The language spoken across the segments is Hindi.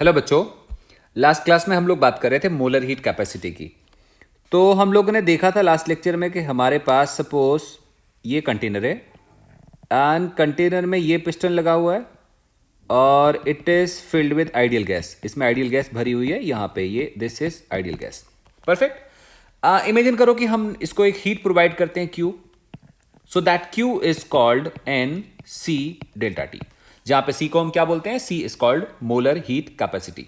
हेलो बच्चों। लास्ट क्लास में हम लोग बात कर रहे थे मोलर हीट कैपेसिटी की। तो हम लोगों ने देखा था लास्ट लेक्चर में कि हमारे पास सपोज ये कंटेनर है एंड कंटेनर में ये पिस्टन लगा हुआ है और it is filled with ideal gas. इसमें आइडियल गैस भरी हुई है, यहाँ पे ये this is ideal gas. Perfect. Imagine करो कि हम इसको एक हीट प्रोवाइड करते हैं Q, so that Q is called n c delta t. जहां पे C को हम क्या बोलते हैं, C is called molar heat capacity.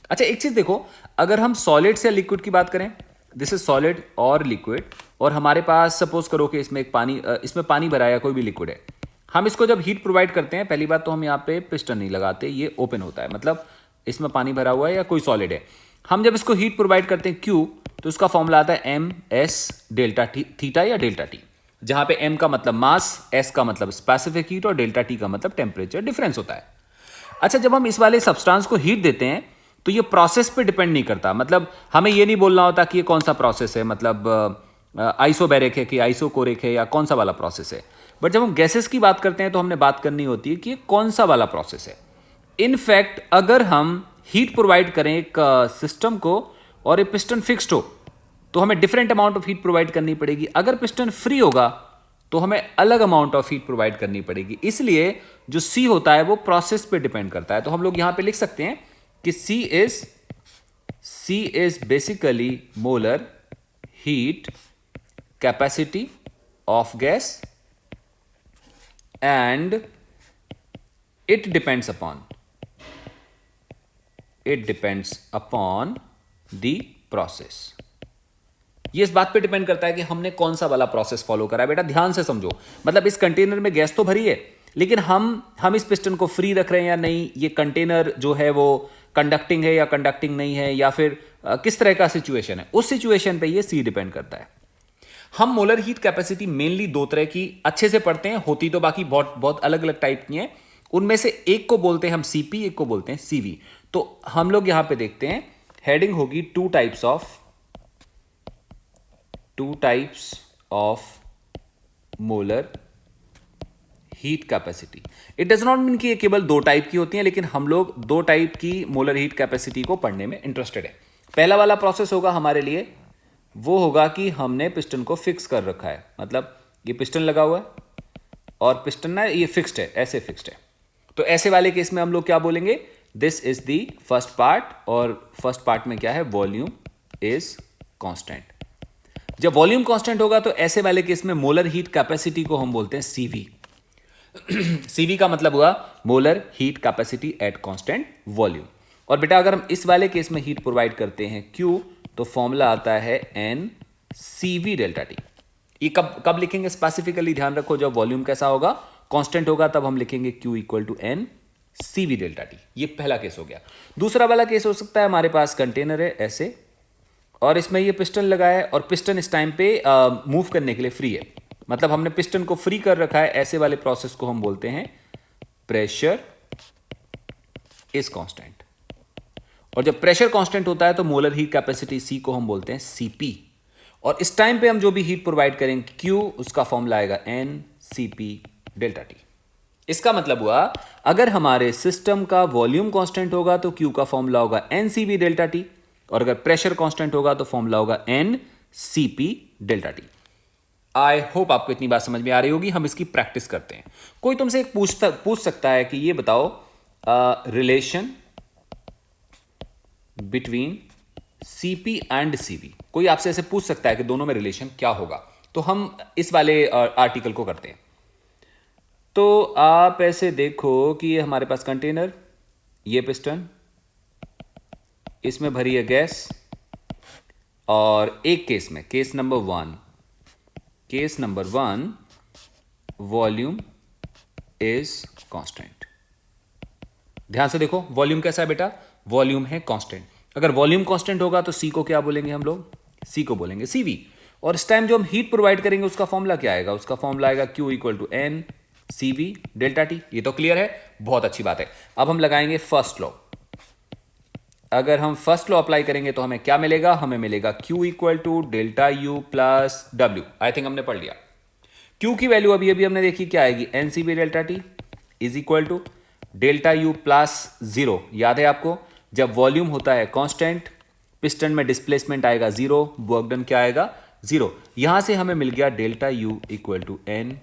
अच्छा एक चीज देखो, अगर हम सॉलिड से लिक्विड की बात करें, दिस इज सॉलिड और लिक्विड, और हमारे पास सपोज करो कि इसमें इसमें पानी भरा है, कोई भी लिक्विड है। हम इसको जब हीट प्रोवाइड करते हैं, पहली बात तो हम यहाँ पे पिस्टन नहीं लगाते, ये ओपन होता है, मतलब इसमें पानी भरा हुआ है या कोई सॉलिड है। हम जब इसको हीट प्रोवाइड करते हैं Q, तो इसका फॉर्मूला आता है एम एस डेल्टा थीटा या डेल्टा टी, जहां पे m का मतलब मास, s का मतलब स्पेसिफिक हीट और डेल्टा t का मतलब टेम्परेचर डिफरेंस होता है। अच्छा, जब हम इस वाले सब्सटेंस को हीट देते हैं तो ये प्रोसेस पे डिपेंड नहीं करता, मतलब हमें ये नहीं बोलना होता कि ये कौन सा प्रोसेस है, मतलब आइसोबैरिक है कि आइसोकोरिक है या कौन सा वाला प्रोसेस है। बट जब हम गैसेस की बात करते हैं तो हमने बात करनी होती है कि ये कौन सा वाला प्रोसेस है। इनफैक्ट अगर हम हीट प्रोवाइड करें एक सिस्टम को और ये पिस्टन फिक्स्ड हो तो हमें different amount of heat provide करनी पड़ेगी। अगर पिस्टन फ्री होगा तो हमें अलग अमाउंट ऑफ हीट प्रोवाइड करनी पड़ेगी। इसलिए जो सी होता है वो प्रोसेस पे डिपेंड करता है। तो हम लोग यहां पे लिख सकते हैं कि C is basically molar heat capacity of gas and it depends upon the process. ये इस बात पे डिपेंड करता है कि हमने कौन सा वाला प्रोसेस फॉलो करा है। बेटा ध्यान से समझो, मतलब इस कंटेनर में गैस तो भरी है, लेकिन हम इस पिस्टन को फ्री रख रहे हैं या नहीं, ये कंटेनर जो है वो कंडक्टिंग है या कंडक्टिंग नहीं है, या फिर किस तरह का सिचुएशन है, उस सिचुएशन पे ये सी डिपेंड करता है। हम मोलर हीट कैपेसिटी मेनली दो तरह की अच्छे से पढ़ते हैं, होती तो बाकी बहुत बहुत अलग अलग टाइप की हैं। उनमें से एक को बोलते हैं हम सीपी, एक को बोलते हैं सीवी। तो हम लोग यहां पे देखते हैं, हेडिंग होगी two types of molar heat capacity. It does not mean कि ये केवल दो टाइप की होती हैं, लेकिन हम लोग दो टाइप की मोलर हीट कैपेसिटी को पढ़ने में इंटरेस्टेड है। पहला वाला प्रोसेस होगा हमारे लिए, वो होगा कि हमने पिस्टन को फिक्स कर रखा है, मतलब ये पिस्टन लगा हुआ है और पिस्टन ना ये फिक्स्ड है, ऐसे फिक्स्ड है। तो ऐसे वाले केस में हम लोग क्या बोलेंगे, this is the first part, और फर्स्ट पार्ट में क्या है, वॉल्यूम इज कांस्टेंट। जब वॉल्यूम कांस्टेंट होगा तो ऐसे वाले केस में मोलर हीट कैपेसिटी को हम बोलते हैं सीवी। सीवी का मतलब हुआ molar heat capacity at constant volume. और बेटा अगर हम इस वाले केस में हीट प्रोवाइड करते हैं Q, तो फॉर्मूला आता है एन सीवी डेल्टा टी। ये कब कब लिखेंगे स्पेसिफिकली ध्यान रखो, जब वॉल्यूम कैसा होगा, कांस्टेंट होगा, तब हम लिखेंगे Q equal to n CV delta t. ये पहला केस हो गया। दूसरा वाला केस हो सकता है, हमारे पास कंटेनर है ऐसे और इसमें ये पिस्टन लगा है और पिस्टन इस टाइम पे मूव करने के लिए फ्री है, मतलब हमने पिस्टन को फ्री कर रखा है। ऐसे वाले प्रोसेस को हम बोलते हैं प्रेशर इज कांस्टेंट। और जब प्रेशर कांस्टेंट होता है तो मोलर हीट कैपेसिटी C को हम बोलते हैं CP। और इस टाइम पे हम जो भी हीट प्रोवाइड करेंगे Q, उसका फॉर्मूला आएगा N CP डेल्टा T। इसका मतलब हुआ अगर हमारे सिस्टम का वॉल्यूम कांस्टेंट होगा तो Q का फॉर्मूला होगा N CP डेल्टा T, और अगर प्रेशर कांस्टेंट होगा तो फॉर्मूला होगा N CP delta T। I hope आपको इतनी बात समझ में आ रही होगी। हम इसकी प्रैक्टिस करते हैं। कोई तुमसे एक पूछ सकता है कि ये बताओ relation between CP and CV। कोई आपसे ऐसे पूछ सकता है कि दोनों में रिलेशन क्या होगा, तो हम इस वाले आर्टिकल को करते हैं। तो आप ऐसे देखो कि ये हमारे पास कंटेनर, ये पिस्टन, इसमें भरी है गैस, और एक केस में, case number one volume is constant. ध्यान से देखो, वॉल्यूम कैसा है बेटा, वॉल्यूम है कांस्टेंट। अगर वॉल्यूम कांस्टेंट होगा तो C को क्या बोलेंगे हम लोग, C को बोलेंगे CV। और इस टाइम जो हम हीट प्रोवाइड करेंगे उसका फॉर्मूला क्या आएगा, उसका फॉर्मूला आएगा Q equal to N CV delta T। ये तो क्लियर है, बहुत अच्छी बात है। अब हम लगाएंगे फर्स्ट लॉ। अगर हम फर्स्ट लॉ अप्लाई करेंगे तो हमें क्या मिलेगा, हमें मिलेगा Q equal to delta U plus W। I think हमने पढ़ लिया। Q की वैल्यू अभी अभी हमने देखी, क्या आएगी, NCB delta T is equal to delta U plus 0, याद है आपको। जब वॉल्यूम होता है कांस्टेंट, पिस्टन में डिस्प्लेसमेंट आएगा जीरो, वर्क डन क्या आएगा जीरो। यहां से हमें मिल गया delta u equal to N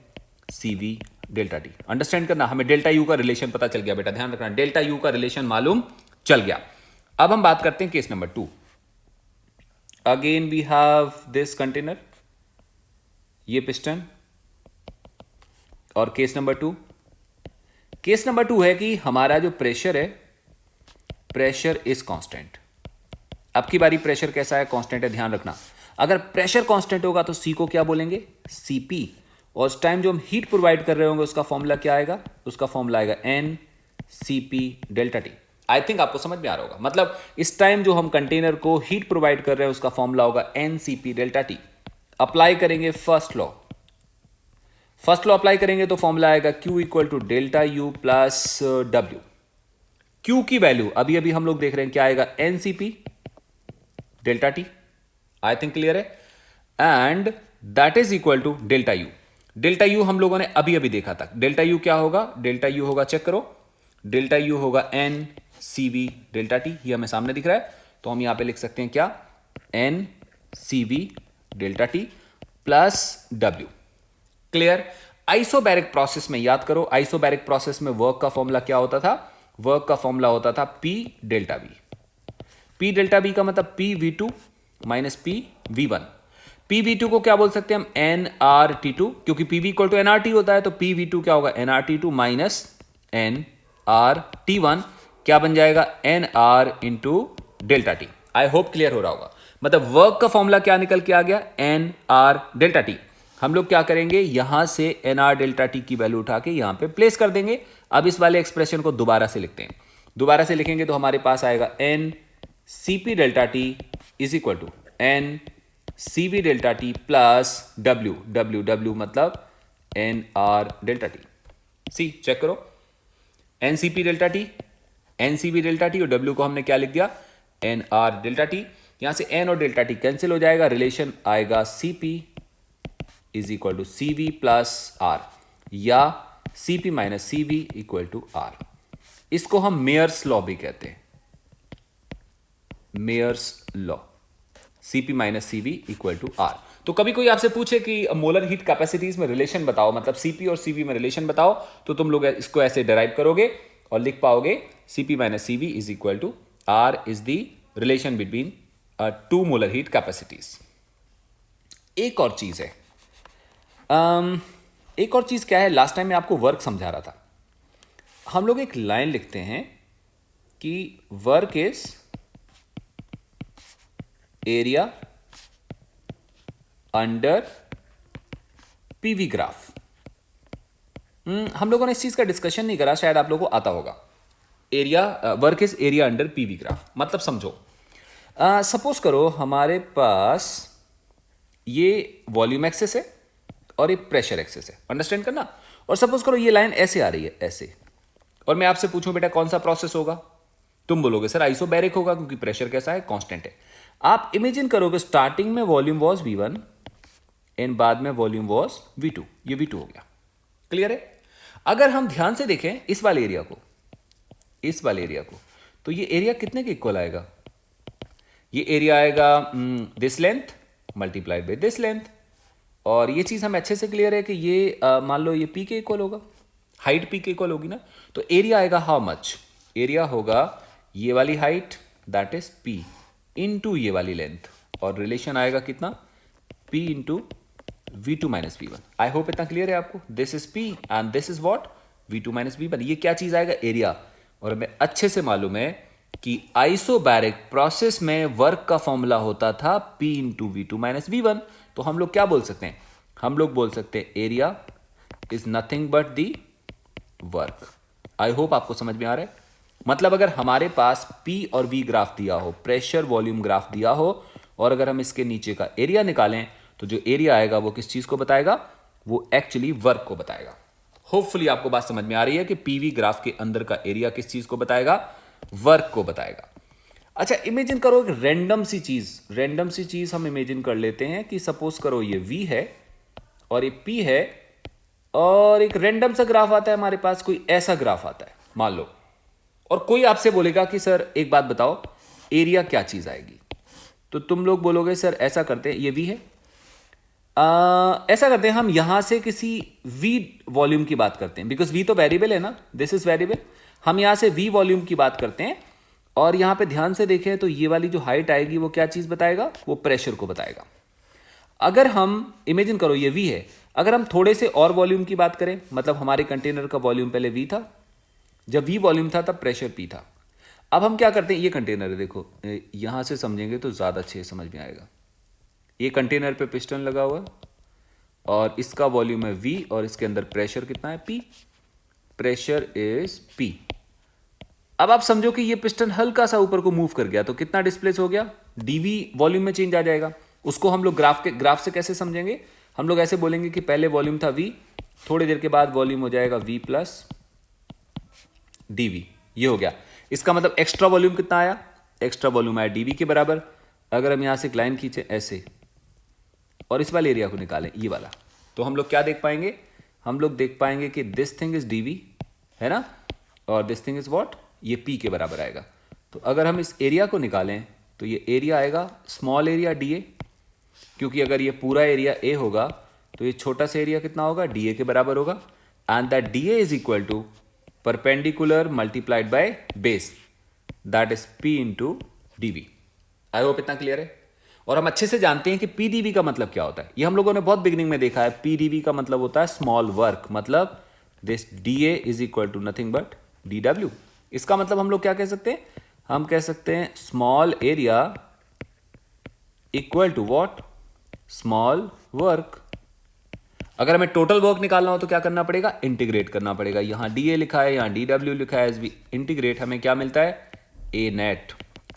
C we delta t. Understand करना, हमें डेल्टा यू का रिलेशन पता चल गया बेटा, ध्यान रखना डेल्टा यू का रिलेशन मालूम चल गया। अब हम बात करते हैं case number 2। Again we have this container, ये पिस्टन, और केस नंबर 2। केस नंबर 2 है कि हमारा जो प्रेशर है, प्रेशर इज कांस्टेंट। अब की बारी प्रेशर कैसा है, कांस्टेंट है, ध्यान रखना। अगर प्रेशर कांस्टेंट होगा तो सी को क्या बोलेंगे, सीपी, और उस टाइम जो हम हीट प्रोवाइड कर रहे होंगे उसका फॉर्मूला क्या आएगा, उसका फॉर्मूला आएगा N C P delta T. I think आपको समझ में आ रहा होगा। मतलब इस टाइम जो हम कंटेनर को हीट प्रोवाइड कर रहे हैं उसका फॉर्मूला होगा n C P delta T. Apply करेंगे first law, first law apply करेंगे तो फॉर्मूला आएगा Q equal to delta U plus W. Q की वैल्यू अभी अभी हम लोग देख रहे हैं क्या आएगा, N C P delta T. I think clear है। And that is equal to delta U. Delta U हम लोगों ने अभी अभी देखा था। डेल्टा यू क्या होगा, डेल्टा यू होगा, चेक करो, डेल्टा यू होगा n C we delta t. ये हमें सामने दिख रहा है तो हम यहां पे लिख सकते हैं क्या, n C we delta T plus डब्ल्यू। क्लियर। आइसोबैरिक प्रोसेस में याद करो, आइसोबैरिक प्रोसेस में वर्क का फॉर्मूला क्या होता था, वर्क का फॉर्मूला होता था p delta v. P delta v का मतलब p we two minus p v one. पी वी टू को क्या बोल सकते हैं हम, एन आर टी टू, क्योंकि p v equal to n r t होता है, तो पी वी टू क्या होगा, n r t two minus n r t one, क्या बन जाएगा, n r into delta T. I hope clear हो रहा होगा। मतलब वर्क का फॉर्मूला क्या निकल के आ गया, एन आर डेल्टा टी। हम लोग क्या करेंगे, यहां से एन आर डेल्टा टी की वैल्यू उठा के यहां पे प्लेस कर देंगे। अब इस वाले एक्सप्रेशन को दोबारा से लिखते हैं। दोबारा से लिखेंगे तो हमारे पास आएगा N C P delta T is equal to N C we delta T plus W. W W मतलब एन आर डेल्टा टी। सी चेक करो, N C P delta T, N C we delta T, और डब्ल्यू को हमने क्या लिख दिया, एन आर डेल्टा टी। यहां से एन और डेल्टा टी कैंसिल हो जाएगा, रिलेशन आएगा C P is equal to C V plus R, या C P minus C V equal to R. इसको हम मेयर्स लॉ भी कहते हैं, Mayer's law, CP minus CV equal to R. तो कभी कोई आपसे पूछे कि मोलर हीट कैपेसिटीज में रिलेशन बताओ, मतलब सीपी और सीवी में रिलेशन बताओ, तो तुम लोग इसको ऐसे डिराइव करोगे और लिख पाओगे CP minus CV is equal to r is the relation between two molar heat capacities. एक और चीज है, एक और चीज क्या है, लास्ट टाइम मैं आपको वर्क समझा रहा था। हम लोग एक लाइन लिखते हैं कि work is area under PV graph. हम लोगों ने इस चीज का डिस्कशन नहीं करा, शायद आप लोगों को आता होगा। Area, work is area under PV graph. मतलब समझो, सपोज करो हमारे पास ये वॉल्यूम एक्सेस है और ये प्रेशर एक्सेस है, अंडरस्टैंड करना। और सपोज करो ये लाइन ऐसे आ रही है, ऐसे, और मैं आपसे पूछूं बेटा कौन सा प्रोसेस होगा, तुम बोलोगे सर आइसोबैरिक होगा, क्योंकि प्रेशर कैसा है, कांस्टेंट है। आप इमेजिन करोगे स्टार्टिंग में वॉल्यूम वॉज V1 एंड बाद में वॉल्यूम वॉज V2, ये V2 हो गया। क्लियर है। अगर हम ध्यान से देखें इस वाले एरिया को, इस वाले एरिया को, तो ये एरिया कितने के इक्वल आएगा, ये एरिया आएगा this length multiplied by this length. और ये चीज हम अच्छे से क्लियर है कि ये मान लो ये P के इक्वल होगा, हाइट P के इक्वल होगी ना, तो एरिया आएगा हाउ मच, एरिया होगा ये वाली height that is P into ये वाली लेंथ, और रिलेशन आएगा कितना, P into V2 minus V1। आई होप इतना क्लियर है आपको। This is P and this is what, V2 minus V1। ये क्या चीज आएगा, एरिया। और हमें अच्छे से मालूम है कि आइसोबैरिक प्रोसेस में वर्क का फॉर्मूला होता था P into V2 minus V1। तो हम लोग क्या बोल सकते हैं, हम लोग बोल सकते हैं area is nothing but the work. I hope आपको समझ में आ रहा है। मतलब अगर हमारे पास P और V ग्राफ दिया हो, प्रेशर वॉल्यूम ग्राफ दिया हो, और अगर हम इसके नीचे का एरिया निकालें तो जो एरिया आएगा वो किस चीज को बताएगा, वो एक्चुअली वर्क को बताएगा। होपफुली आपको बात समझ में आ रही है कि PV ग्राफ के अंदर का एरिया किस चीज को बताएगा, वर्क को बताएगा। अच्छा इमेजिन करो एक रैंडम सी चीज हम इमेजिन कर लेते हैं कि सपोज करो ये V है और ये P है, और एक रैंडम सा ग्राफ आता है हमारे पास, कोई ऐसा ग्राफ आता है मान लो, और कोई आपसे बोलेगा कि सर एक बात बताओ, एरिया क्या चीज आएगी, तो तुम लोग बोलोगे सर ऐसा करते हैं, ये वी है, ऐसा करते हैं हम यहां से किसी v वॉल्यूम की बात करते हैं, बिकॉज v तो वेरिएबल है ना, दिस इज वेरिएबल। हम यहां से v वॉल्यूम की बात करते हैं और यहां पे ध्यान से देखें तो ये वाली जो हाइट आएगी वो क्या चीज बताएगा, वो प्रेशर को बताएगा। अगर हम इमेजिन करो ये v है, अगर हम थोड़े से और वॉल्यूम की बात करें, मतलब हमारे कंटेनर का वॉल्यूम पहले v था, जब v वॉल्यूम था तब प्रेशर p था। अब हम क्या करते हैं, ये कंटेनर है, देखो यहां से समझेंगे तो ज्यादा अच्छे से समझ में आएगा। ये कंटेनर पे पिस्टन लगा हुआ है और इसका वॉल्यूम है v और इसके अंदर प्रेशर कितना है, p। Pressure is p। अब आप समझो कि ये पिस्टन हल्का सा ऊपर को मूव कर गया तो कितना डिस्प्लेस हो गया, dv वॉल्यूम में चेंज आ जाएगा। उसको हम लोग ग्राफ से कैसे समझेंगे, हम लोग ऐसे बोलेंगे कि पहले वॉल्यूम था v, थोड़ी देर के बाद वॉल्यूम हो जाएगा v प्लस dv। ये हो गया, इसका मतलब एक्स्ट्रा वॉल्यूम कितना आया, एक्स्ट्रा वॉल्यूम आया dv के बराबर। अगर हम यहां से एक लाइन खींचे ऐसे और इस वाले एरिया को निकालें, ये वाला, तो हम लोग क्या देख पाएंगे, हम लोग देख पाएंगे कि दिस थिंग इज dv है ना, और दिस थिंग इज व्हाट, ये p के बराबर आएगा। तो अगर हम इस एरिया को निकालें तो ये एरिया आएगा स्मॉल एरिया dA, क्योंकि अगर ये पूरा एरिया a होगा तो ये छोटा सा एरिया कितना होगा, dA के बराबर होगा। And that dA is equal to perpendicular multiplied by base, that is p into dv। I hope इतना क्लियर है। और हम अच्छे से जानते हैं कि pdv का मतलब क्या होता है, ये हम लोगों ने बहुत बिगिनिंग में देखा है। pdv का मतलब होता है स्मॉल वर्क, मतलब this dA is equal to nothing but dw। इसका मतलब हम लोग क्या कह सकते हैं, हम कह सकते हैं small area equal to what, small work. अगर हमें टोटल वर्क निकालना हो तो क्या करना पड़ेगा, इंटीग्रेट करना पड़ेगा। यहां dA लिखा है, यहां dw लिखा है, एज वी इंटीग्रेट हमें क्या मिलता है, a नेट,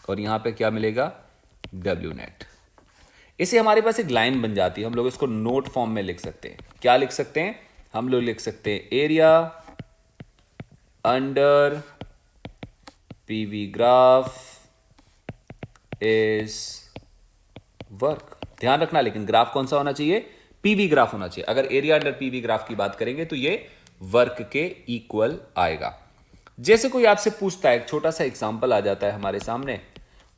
और यहां पे क्या मिलेगा, w नेट। इसे हमारे पास एक लाइन बन जाती है, हम लोग इसको नोट फॉर्म में लिख सकते हैं। क्या लिख सकते हैं, हम लोग लिख सकते हैं area under PV graph is work. ध्यान रखना लेकिन ग्राफ कौन सा होना चाहिए, पीवी ग्राफ होना चाहिए। अगर एरिया अंडर पीवी ग्राफ की बात करेंगे तो ये वर्क के इक्वल आएगा। जैसे कोई आपसे पूछता है, एक छोटा सा एग्जांपल आ जाता है हमारे सामने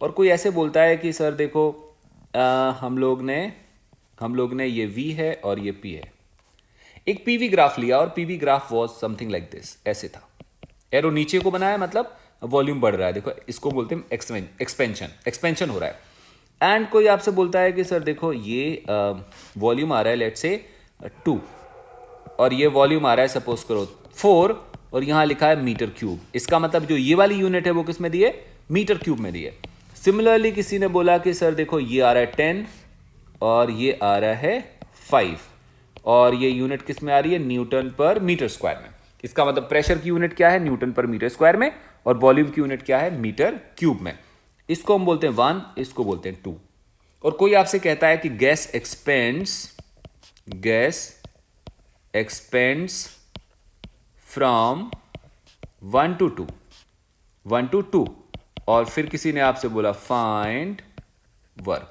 और कोई ऐसे बोलता है कि सर देखो हम लोग ने ये v है और ये p है। एक पीवी ग्राफ लिया और PV graph was something like this, ऐसे था, एरो नीचे को बनाया, मतलब वॉल्यूम बढ़ रहा है, देखो इसको बोलते हैं एक्सपेंशन हो रहा है। एंड कोई आपसे बोलता है कि सर देखो ये वॉल्यूम आ रहा है लेट्स से 2 और ये वॉल्यूम आ रहा है सपोज करो 4 और यहां लिखा है मीटर क्यूब। इसका मतलब जो ये वाली यूनिट है वो किस में दी है, मीटर क्यूब में दी है। सिमिलरली किसी ने बोला कि सर देखो ये आ रहा है 10 और ये आ रहा है 5 और ये यूनिट किस में आ रही है, न्यूटन पर मीटर स्क्वायर में। इसका मतलब प्रेशर की यूनिट क्या है, न्यूटन पर मीटर स्क्वायर में, और वॉल्यूम की यूनिट क्या है, मीटर क्यूब में। इसको हम बोलते हैं 1, इसको बोलते हैं 2। और कोई आपसे कहता है कि गैस एक्सपेंड्स फ्रॉम 1 to 2 और फिर किसी ने आपसे बोला फाइंड वर्क,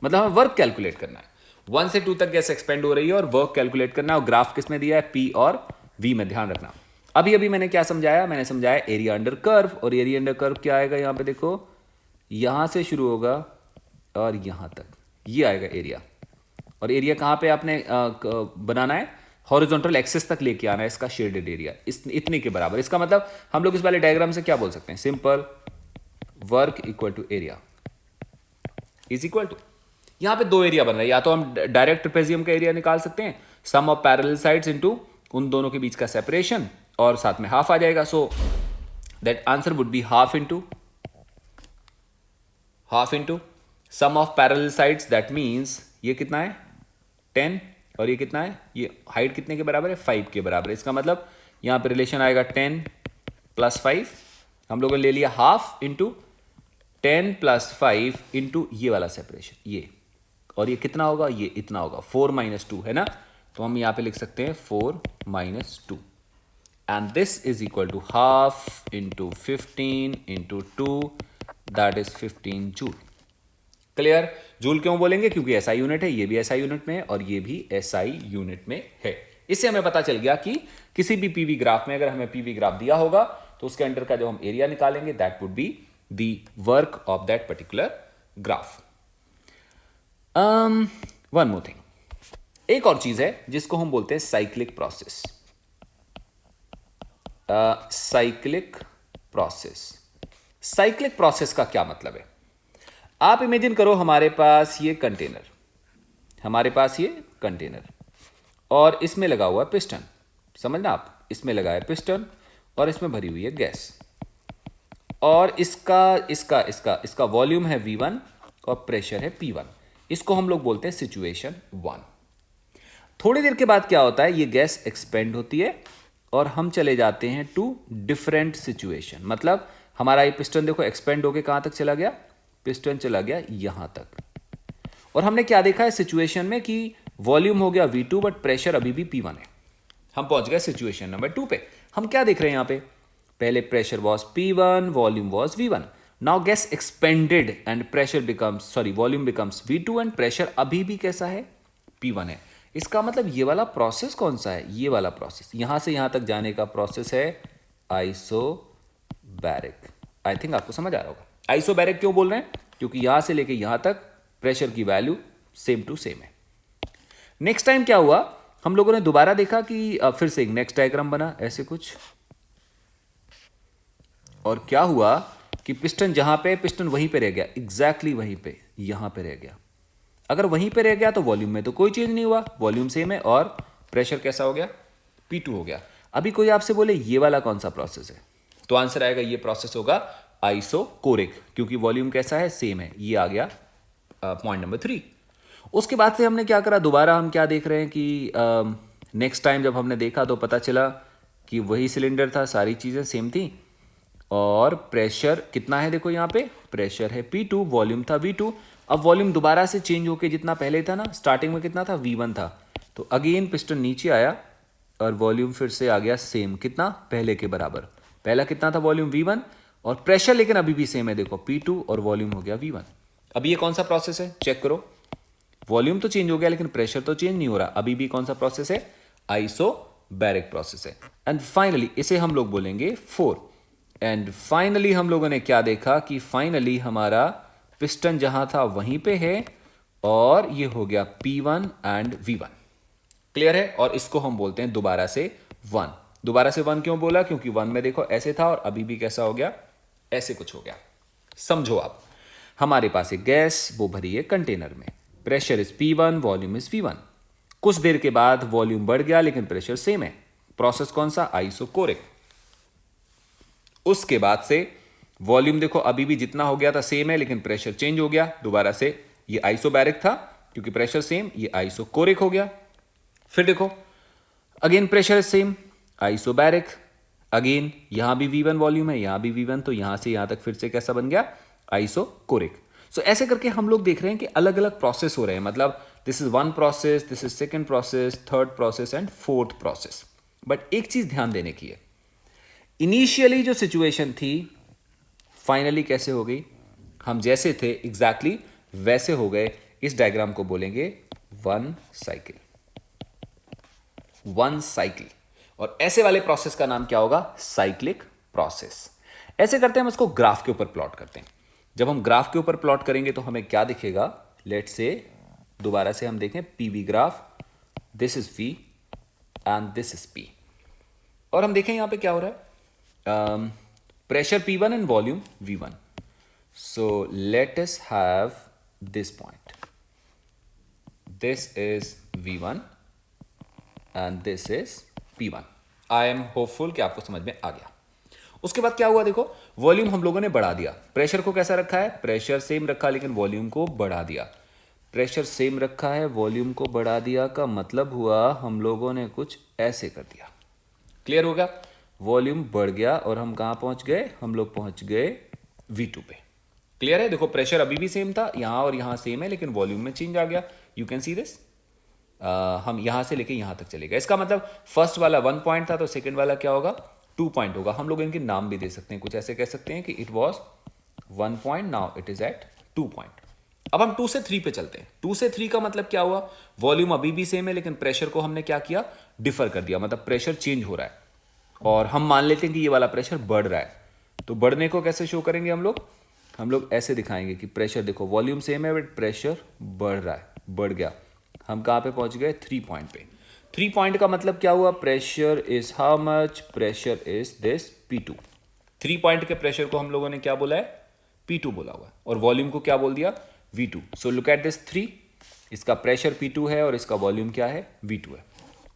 मतलब हमें वर्क कैलकुलेट करना है। 1 से 2 तक गैस एक्सपेंड हो रही है और वर्क कैलकुलेट करना है, और ग्राफ किस में दिया है, P और V में। ध्यान रखना अभी मैंने क्या समझाया, मैंने समझाया एरिया अंडर कर्व, और एरिया अंडर कर्व क्या आएगा, यहां पे देखो यहां से शुरू होगा और यहां तक ये आएगा एरिया, और एरिया कहां पे आपने बनाना है, हॉरिजॉन्टल एक्सिस तक लेके आना है इसका शेडेड एरिया, इतने के बराबर। इसका मतलब हम लोग इस वाले डायग्राम से क्या बोल सकते हैं, simple work equal to area is equal to, यहां पे 2 एरिया बन रहा है, या तो हम डायरेक्ट ट्रेपेजियम का एरिया निकाल सकते हैं, सम ऑफ पैरेलल साइड्स इनटू उन दोनों के बीच का सेपरेशन, और साथ में हाफ आ जाएगा। So that answer would be half into sum of parallel sides, that means ये कितना है 10 और ये कितना है, ये हाइट कितने के बराबर है, 5 के बराबर है। इसका मतलब यहां पे रिलेशन आएगा 10 + 5, हम लोगों ने ले लिया हाफ इंटू 10 + 5 इंटू ये वाला सेपरेशन, ये, और ये कितना होगा, ये इतना होगा 4 - 2 है ना, तो हम यहां पे लिख सकते हैं 4 - 2 and this is equal to half into 15 into 2, that is 15 joule. Clear, joule क्यों बोलेंगे, क्योंकि एसआई यूनिट है, ये भी एसआई यूनिट में है और ये भी एसआई यूनिट में है। इससे हमें पता चल गया कि किसी भी पीवी ग्राफ में अगर हमें पीवी ग्राफ दिया होगा तो उसके अंडर का जो हम एरिया निकालेंगे that would be the work of that particular graph. One more thing, एक और चीज है जिसको हम बोलते हैं cyclic process. Cyclic process, cyclic process का क्या मतलब है? आप इमेजिन करो हमारे पास ये कंटेनर, और इसमें लगा हुआ है पिस्टन। समझना आप, इसमें लगा है पिस्टन और इसमें भरी हुई है गैस, और इसका वॉल्यूम है V1 और प्रेशर है P1। इसको हम लोग बोलते हैं सिचुएशन 1। थोड़ी देर के बाद क्या होता है, ये गैस एक्सपेंड होती है और हम चले जाते हैं टू डिफरेंट सिचुएशन। मतलब हमारा ये पिस्टन देखो एक्सपेंड होके कहां तक चला गया, पिस्टन चला गया यहां तक, और हमने क्या देखा है सिचुएशन में कि वॉल्यूम हो गया V2 बट प्रेशर अभी भी P1 है। हम पहुंच गए सिचुएशन नंबर 2 पे। हम क्या देख रहे हैं यहां पे, पहले pressure was P1, volume was V1। Now gas expanded and volume becomes V2 and pressure अभी भी कैसा है, P1 है। इसका मतलब ये वाला प्रोसेस कौन सा है, ये वाला प्रोसेस, यहां से यहां तक जाने का प्रोसेस है आइसोबैरिक। आई थिंक आपको समझ आ रहा होगा। आइसोबैरिक क्यों बोल रहे हैं, क्योंकि यहां से लेके यहां तक प्रेशर की वैल्यू सेम टू सेम है। नेक्स्ट टाइम क्या हुआ, हम लोगों ने दोबारा देखा कि फिर से एक नेक्स्ट डायग्राम बना ऐसे कुछ, और क्या हुआ कि पिस्टन जहां पे, पिस्टन वहीं पे रह गया, एग्जैक्टली वहीं पे, यहां पे रह गया। अगर वहीं पे रह गया तो वॉल्यूम में तो कोई चेंज नहीं हुआ, वॉल्यूम सेम है, और प्रेशर कैसा हो गया, P2 हो गया। अभी कोई आपसे बोले ये वाला कौन सा प्रोसेस है, तो आंसर आएगा ये प्रोसेस होगा आइसोकोरिक, क्योंकि वॉल्यूम कैसा है, सेम है। ये आ गया पॉइंट नंबर 3। उसके बाद से हमने क्या करा, दोबारा हम क्या देख रहे हैं कि नेक्स्ट टाइम जब हमने देखा तो पता चला कि वही सिलेंडर था, सारी चीज़ें सेम थी, और प्रेशर कितना है देखो यहाँ पे, प्रेशर है P2, वॉल्यूम था V2। अब वॉल्यूम दोबारा से चेंज होके जितना पहले था ना, स्टार्टिंग में कितना था, V1 था, तो अगेन पिस्टन नीचे आया और वॉल्यूम फिर से आ गया सेम, कितना, पहले के बराबर। पहला कितना था वॉल्यूम V1, और प्रेशर लेकिन अभी भी सेम है देखो P2, और वॉल्यूम हो गया V1। अब ये कौन सा प्रोसेस है, चेक करो, वॉल्यूम तो चेंज हो गया लेकिन प्रेशर तो चेंज नहीं हो रहा। अभी भी कौन सा प्रोसेस है, आइसोबैरिक प्रोसेस है। एंड फाइनली इसे हम लोग बोलेंगे 4। एंड फाइनली हम लोगों ने क्या देखा कि फाइनली हमारा पिस्टन जहां था वहीं पे है, और ये हो गया P1 एंड V1। क्लियर है? और इसको हम बोलते हैं दोबारा से 1। दोबारा से 1 क्यों बोला, क्योंकि 1 में देखो ऐसे था और अभी भी कैसा हो गया, ऐसे कुछ हो गया। समझो आप, हमारे पास एक गैस, वो भरी है कंटेनर में, pressure is P1, volume is V1। कुछ देर के बाद वॉल्यूम बढ़ गया लेकिन प्रेशर सेम है। प्रोसेस कौन सा, आइसोकोरिक। उसके बाद से वॉल्यूम देखो अभी भी जितना हो गया था सेम है, लेकिन प्रेशर चेंज हो गया। दोबारा से ये आइसोबैरिक था क्योंकि प्रेशर सेम, ये आइसोकोरिक हो गया। फिर देखो again pressure is same, isobaric. Again यहां भी V1 वॉल्यूम है, यहां भी V1, तो यहां से यहां तक फिर से कैसा बन गया, आइसोकोरिक। सो ऐसे करके हम लोग देख रहे हैं कि अलग अलग प्रोसेस हो रहे हैं। मतलब this is 1 process, this is 2nd process, 3rd process and 4th process. But एक चीज ध्यान देने की है, इनिशियली जो सिचुएशन थी फाइनली कैसे हो गई, हम जैसे थे एग्जैक्टली वैसे हो गए। इस डायग्राम को बोलेंगे 1 साइकिल। 1 साइकिल। और ऐसे वाले प्रोसेस का नाम क्या होगा, साइक्लिक प्रोसेस। ऐसे करते हैं हम इसको ग्राफ के ऊपर प्लॉट करते हैं। जब हम ग्राफ के ऊपर प्लॉट करेंगे तो हमें क्या दिखेगा, लेट्स से दोबारा से हम देखें PV graph, this is V and this is P। और हम देखें यहां पे क्या हो रहा है, pressure P1 and volume V1। So let us have this point, this is V1 and this is P1। I am hopeful कि आपको समझ में आ गया। उसके बाद क्या हुआ देखो, वॉल्यूम हम लोगों ने बढ़ा दिया। प्रेशर को कैसा रखा है, प्रेशर सेम रखा लेकिन वॉल्यूम को बढ़ा दिया। प्रेशर सेम रखा है, वॉल्यूम को बढ़ा दिया का मतलब हुआ हम लोगों ने कुछ ऐसे कर दिया। क्लियर होगा, वॉल्यूम बढ़ गया और हम कहां पहुंच गए, हम लोग पहुंच गए V2 पे। क्लियर है? देखो प्रेशर अभी भी सेम था, यहां और यहां सेम है, लेकिन वॉल्यूम में चेंज आ गया। यू कैन सी दिस, हम यहां से लेके यहां तक चले गए। इसका मतलब फर्स्ट वाला 1 पॉइंट था तो सेकंड वाला क्या होगा, 2 पॉइंट होगा। हम लोग इनके नाम भी दे सकते हैं, कुछ ऐसे कह सकते हैं कि it was 1 point, now it is at 2 point. अब हम 2 से 3 पे चलते हैं। 2 से 3 का मतलब क्या हुआ, वॉल्यूम अभी भी सेम है लेकिन प्रेशर को हमने क्या किया, डिफर कर दिया। मतलब प्रेशर चेंज हो रहा है, और हम मान लेते हैं कि ये वाला प्रेशर बढ़ रहा है। तो बढ़ने को कैसे शो करेंगे हम लोग ऐसे दिखाएंगे कि प्रेशर देखो वॉल्यूम सेम है बट प्रेशर बढ़ रहा है, बढ़ गया। हम कहाँ पे पहुंच गए? 3 पॉइंट पे। 3 पॉइंट का मतलब क्या हुआ? Pressure is how much? Pressure is this P2। 3 point के प्रेशर को हम लोगों ने क्या बोला है? P2 बोला हुआ है। और वॉल्यूम को क्या बोल दिया? V2। So look at this 3, इसका प्रेशर P2 है और इसका वॉल्यूम क्या है? V2 है।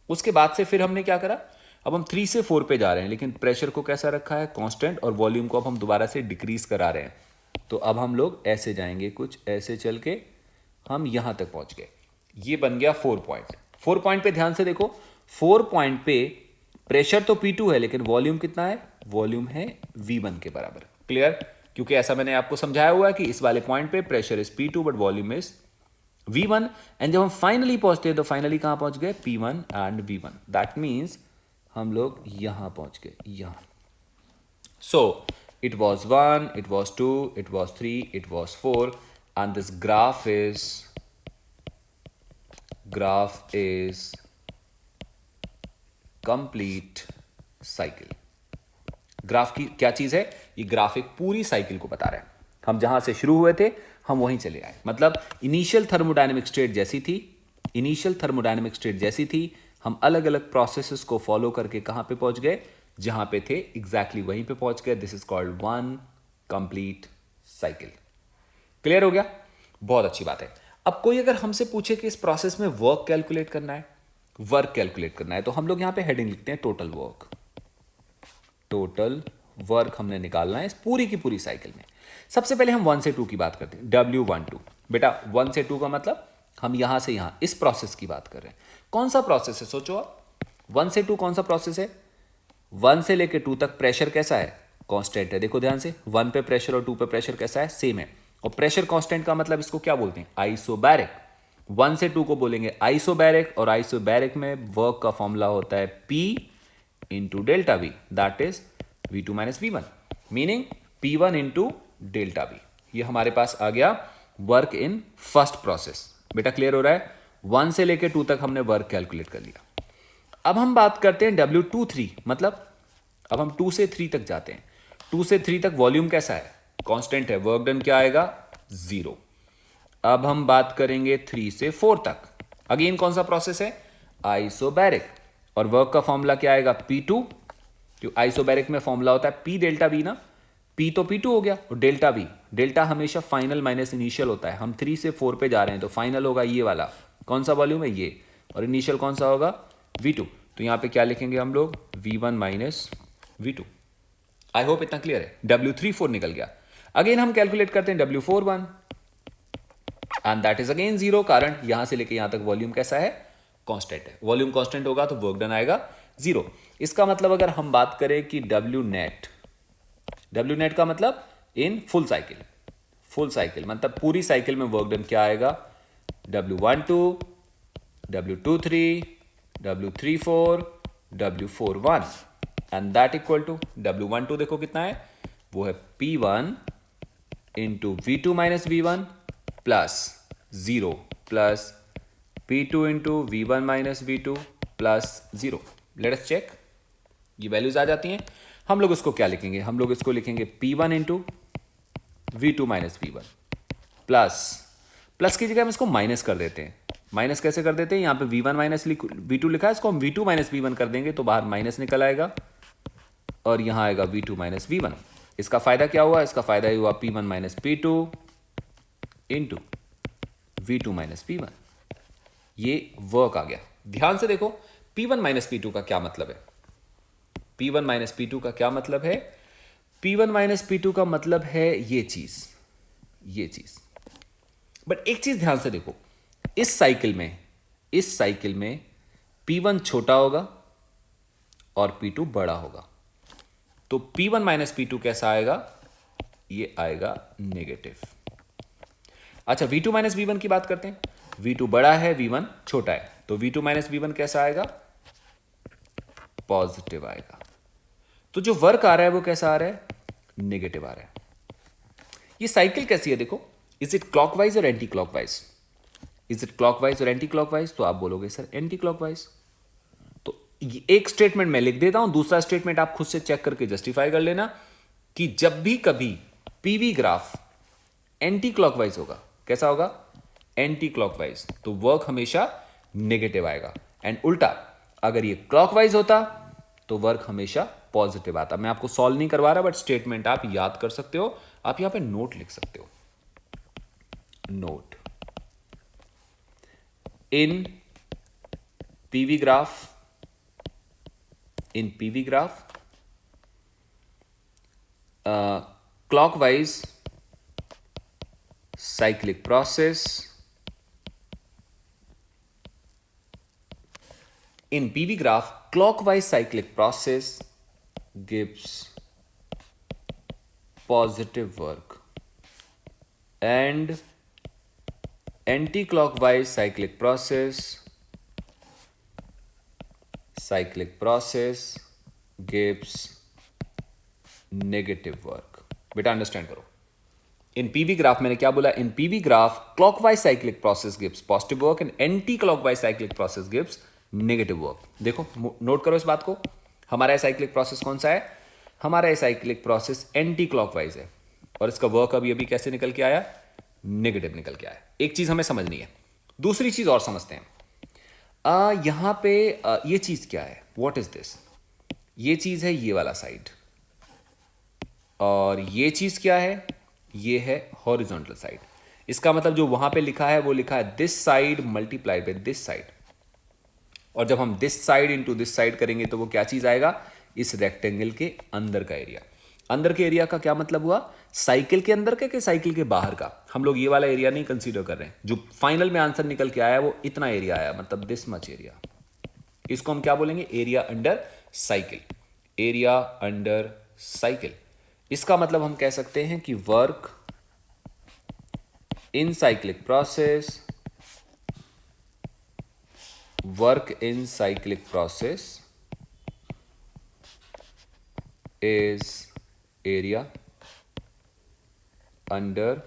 उसके बाद से फिर हमने क्या करा? अब हम 3 से 4 पे जा रहे हैं, लेकिन प्रेशर को कैसा रखा है? कांस्टेंट, और वॉल्यूम को अब हम दोबारा से डिक्रीज करा रहे हैं। तो अब हम लोग ऐसे जाएंगे, कुछ ऐसे चल के हम यहां तक पहुंच गए। ये बन गया 4 पॉइंट। 4 पॉइंट पे ध्यान से देखो, 4 पॉइंट पे प्रेशर तो P2 है, लेकिन वॉल्यूम कितना है? वॉल्यूम है V1 के बराबर। क्लियर? क्योंकि ऐसा मैंने आपको समझाया हुआ है कि इस वाले पॉइंट पे pressure is P2 but volume is V1। And जब हम फाइनली पहुंचते हैं तो फाइनली कहां पहुंच गए? P1 and V1। That means हम लोग यहां पहुंच गए, यहां। सो it was 1, it was 2, it was 3, it was 4, and this graph is complete cycle। Graph की क्या चीज है? ये ग्राफ एक पूरी साइकिल को बता रहा है। हम जहां से शुरू हुए थे हम वहीं चले आए। मतलब इनिशियल थर्मोडायनेमिक स्टेट जैसी थी, हम अलग अलग प्रोसेसेस को फॉलो करके कहां पे पहुंच गए? जहां पे थे एग्जैक्टली वहीं पे पहुंच गए। This is called one complete cycle. Clear हो गया? बहुत अच्छी बात है। अब कोई अगर हमसे पूछे कि इस प्रोसेस में वर्क कैलकुलेट करना है, तो हम लोग यहां पे हेडिंग लिखते हैं टोटल वर्क हमने निकालना है इस पूरी की पूरी साइकिल में। सबसे पहले हम 1 से 2 की बात करते हैं। W12 बेटा, 1 से 2 का मतलब हम यहां से यहां इस प्रोसेस की बात कर रहे हैं। कौन सा प्रोसेस है? सोचो आप, 1 से 2 कौन सा प्रोसेस है? 1 से लेके 2 तक प्रेशर कैसा है? कांस्टेंट है। देखो ध्यान से, 1 पे प्रेशर और 2 पे प्रेशर कैसा है? सेम है। और प्रेशर कांस्टेंट का मतलब इसको क्या बोलते हैं? आइसोबैरिक। 1 से 2 को बोलेंगे आइसोबैरिक, और आइसोबैरिक में वर्क का फॉर्मूला होता है P into delta we, that is V2 minus V1, meaning P1 into delta we. ये हमारे पास आ गया वर्क इन फर्स्ट प्रोसेस। बेटा क्लियर हो रहा है? 1 से लेके 2 तक हमने वर्क कैलकुलेट कर लिया। अब हम बात करते हैं W23, मतलब अब हम 2 से 3 तक जाते हैं। 2 से 3 तक वॉल्यूम कैसा है? कांस्टेंट है। वर्क डन क्या आएगा? 0। अब हम बात करेंगे 3 से 4 तक। अगेन कौन सा प्रोसेस है? आइसोबैरिक। और वर्क का फॉर्मूला क्या आएगा? P2। जो आइसोबैरिक में फॉर्मूला होता है P डेल्टा V ना, P तो P2 हो गया, और डेल्टा V, डेल्टा हमेशा फाइनल माइनस इनिशियल होता है। हम 3 से 4 पे जा रहे हैं तो फाइनल होगा ये वाला। कौन सा वॉल्यूम है? ये। और इनिशियल कौन सा होगा? V2। तो यहां पे क्या लिखेंगे हम लोग? V1 minus V2। आई होप इतना क्लियर है। W34 निकल गया। अगेन हम कैलकुलेट करते हैं W41, and that is again 0, कारण यहां से लेके यहां तक वॉल्यूम कैसा है? कांस्टेंट है। वॉल्यूम कांस्टेंट होगा तो वर्क डन आएगा 0। इसका मतलब अगर हम बात करें कि W नेट का मतलब इन फुल साइकिल मतलब पूरी साइकिल में वर्क डन क्या आएगा? W12, W23, W34, W41, and that equal to W12 देखो कितना है? वो है P1 into V2 minus V1 plus 0 plus P2 into V1 minus V2 plus 0। Let us check. ये वैल्यूज आ जाती हैं। हम लोग इसको क्या लिखेंगे? हम लोग इसको लिखेंगे P1 into V2 minus V1 plus की जगह हम इसको माइनस कर देते हैं। माइनस कैसे कर देते हैं? यहां पे V1 माइनस V2 लिखा है, इसको हम V2 माइनस V1 कर देंगे तो बाहर माइनस निकल आएगा, और यहां आएगा V2 माइनस V1। इसका फायदा क्या हुआ? इसका फायदा ही हुआ P1 minus P2 into V2 minus P1। ये वर्क आ गया। ध्यान से देखो, P1 माइनस P2 का क्या मतलब है? P1 माइनस P2 का क्या मतलब है? P1 माइनस P2 का मतलब है ये चीज। बट एक चीज ध्यान से देखो, इस साइकिल में P1 छोटा होगा और P2 बड़ा होगा। तो P1 माइनस P2 कैसा आएगा? ये आएगा नेगेटिव। अच्छा, V2 माइनस V1 की बात करते हैं। V2 बड़ा है, V1 छोटा है, तो V2 माइनस V1 कैसा आएगा? पॉजिटिव आएगा। तो जो वर्क आ रहा है वो कैसा आ रहा है? नेगेटिव आ रहा है। ये साइकिल कैसी है देखो, इज इट क्लॉकवाइज और एंटी क्लॉकवाइज? तो आप बोलोगे सर एंटी क्लॉकवाइज। तो एक स्टेटमेंट मैं लिख देता हूं, दूसरा स्टेटमेंट आप खुद से चेक करके जस्टिफाई कर लेना कि जब भी कभी पीवी ग्राफ एंटी क्लॉकवाइज होगा, कैसा होगा? एंटी क्लॉकवाइज, तो वर्क हमेशा नेगेटिव आएगा। एंड उल्टा अगर ये क्लॉकवाइज होता तो वर्क हमेशा पॉजिटिव आता। मैं आपको सॉल्व नहीं करवा रहा, बट स्टेटमेंट आप याद कर सकते हो। आप यहां पे नोट लिख सकते हो, note in PV graph, in PV graph, clockwise cyclic process, in PV graph clockwise cyclic process gives positive work and anti-clockwise cyclic process gives negative work। बेटा अंडरस्टैंड करो, इन पीवी ग्राफ मैंने क्या बोला? In PV graph clockwise cyclic process gives positive work and anticlockwise cyclic process gives negative work. देखो, नोट करो इस बात को। हमारा साइक्लिक प्रोसेस कौन सा है? हमारा साइक्लिक प्रोसेस एंटी क्लॉकवाइज है, और इसका वर्क अभी अभी कैसे निकल के आया? नेगेटिव निकल के आया। एक चीज हमें समझनी है, दूसरी चीज और समझते हैं। यहां पे ये चीज क्या है? What is this? ये चीज है ये वाला साइड, और ये चीज क्या है? ये है हॉरिजॉन्टल साइड। इसका मतलब जो वहां पे लिखा है वो लिखा है this side multiplied by this side, और जब हम this side into this side करेंगे तो वो क्या चीज आएगा? इस रेक्टेंगल के अंदर का एरिया। अंदर के एरिया का क्या मतलब हुआ? साइकिल के अंदर का कि साइकिल के बाहर का? हम लोग ये वाला एरिया नहीं कंसीडर कर रहे हैं। जो फाइनल में आंसर निकल के आया वो इतना एरिया आया, मतलब दिस मच एरिया। इसको हम क्या बोलेंगे? Area under cycle. Area under cycle, इसका मतलब हम कह सकते हैं कि work in cyclic process, work in cyclic process is area under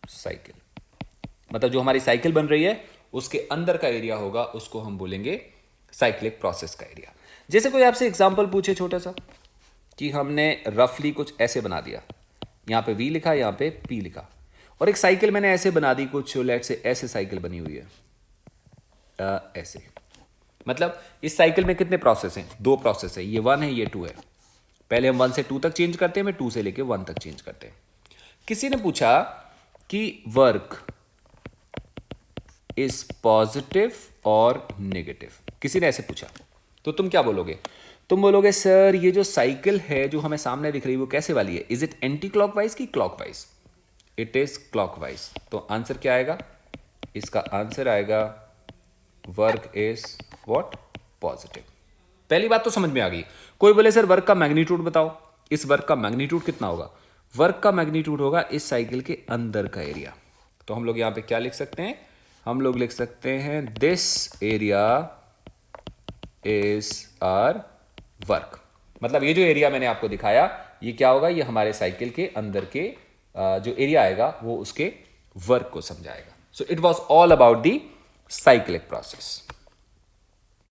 cycle. मतलब जो हमारी साइकिल बन रही है उसके अंदर का एरिया होगा, उसको हम बोलेंगे साइक्लिक प्रोसेस का एरिया। जैसे कोई आपसे एग्जांपल पूछे छोटा सा, कि हमने रफली कुछ ऐसे बना दिया, यहां पे V लिखा, यहां पे P लिखा, और एक साइकिल मैंने ऐसे बना दी, कुछ लेट से ऐसे साइकिल बनी हुई है, ऐसे। मतलब इस साइकिल में कितने प्रोसेस हैं? 2 प्रोसेस है, ये 1 है, ये 2 है। पहले हम 1 से 2 तक चेंज करते हैं, मैं 2 से लेके 1 तक चेंज करते हैं। किसी ने पूछा कि वर्क इज पॉजिटिव और नेगेटिव, किसी ने ऐसे पूछा, तो तुम क्या बोलोगे? तुम बोलोगे सर ये जो साइकिल है जो हमें सामने दिख रही है वो कैसे वाली है? इज इट एंटी क्लॉकवाइज की क्लॉकवाइज? It is clockwise. तो आंसर क्या आएगा? इसका आंसर आएगा वर्क इज व्हाट? पॉजिटिव। पहली बात तो समझ में आ गई। कोई बोले सर वर्क का मैग्नीट्यूड बताओ, इस वर्क का मैग्नीट्यूड कितना होगा? वर्क का मैग्नीट्यूड होगा इस साइकिल के अंदर का एरिया। तो हम लोग यहां पे क्या लिख सकते हैं? हम लोग लिख सकते हैं this area is our work. मतलब ये जो एरिया मैंने आपको दिखाया ये क्या होगा? ये हमारे साइकिल के अंदर के जो एरिया आएगा वो उसके वर्क को समझाएगा। So it was all about the cyclic process.